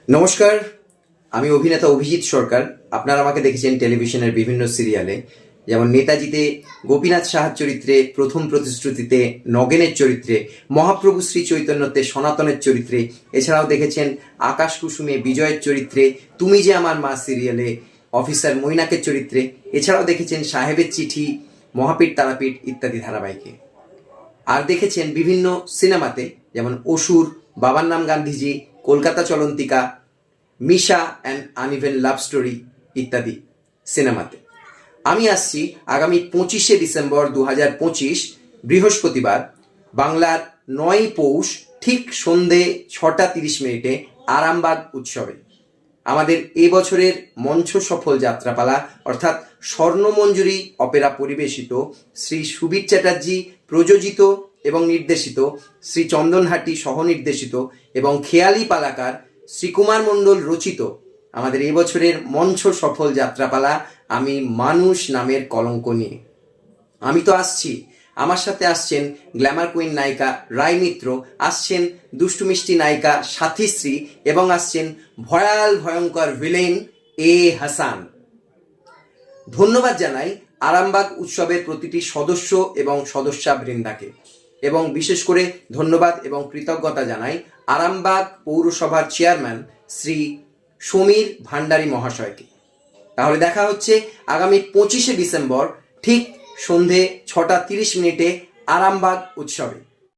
নমস্কার, আমি অভিনেতা অভিজিৎ সরকার। আপনারা আমাকে দেখেছেন টেলিভিশনের বিভিন্ন সিরিয়ালে, যেমন নেতাজিতে গোপীনাথ সাহার চরিত্রে, প্রথম প্রতিশ্রুতিতে নগেনের চরিত্রে, মহাপ্রভু শ্রী চৈতন্যতে সনাতনের চরিত্রে। এছাড়াও দেখেছেন আকাশ কুসুমে বিজয়ের চরিত্রে, তুমি যে আমার মা সিরিয়ালে অফিসার মৈনাকের চরিত্রে। এছাড়াও দেখেছেন সাহেবের চিঠি, মহাপীঠ তারাপীঠ ইত্যাদি ধারাবাহিকে। আর দেখেছেন বিভিন্ন সিনেমাতে, যেমন অসুর, বাবার নাম গান্ধীজি, কলকাতা চলন্তিকা, মিশা অ্যান্ড আনইভেন লাভ স্টোরি ইত্যাদি সিনেমাতে। আমি আসছি আগামী 25শে ডিসেম্বর 2025 বৃহস্পতিবার, বাংলার 9ই পৌষ, ঠিক সন্ধে 6:30 আরামবাগ উৎসবে। আমাদের এবছরের মঞ্চ সফল যাত্রাপালা অর্থাৎ স্বর্ণমঞ্জুরি অপেরা পরিবেশিত, শ্রী সুবীর চ্যাটার্জি প্রযোজিত এবং নির্দেশিত, শ্রী চন্দনহাটি সহনির্দেশিত এবং খেয়ালি পালাকার শ্রীকুমার মণ্ডল রচিত আমাদের এবছরের মঞ্চ সফল যাত্রাপালা আমি মানুষ নামের কলঙ্ক নিয়ে। আমি তো আসছি, আমার সাথে আসছেন গ্ল্যামার কুইন নায়িকা রায় মিত্র, আসছেন দুষ্টু মিষ্টি নায়িকা সাথীশ্রী এবং আসছেন ভয়াল ভয়ঙ্কর ভিলেন এ হাসান। ধন্যবাদ জানাই আরামবাগ উৎসবের প্রতিটি সদস্য এবং সদস্যা বৃন্দাকে, এবং বিশেষ করে ধন্যবাদ এবং কৃতজ্ঞতা জানাই আরামবাগ পৌরসভার চেয়ারম্যান শ্রী সমীর ভান্ডারী মহাশয়কে। তাহলে দেখা হচ্ছে আগামী 25শে ডিসেম্বর ঠিক সন্ধে 6:30 আরামবাগ উৎসবে।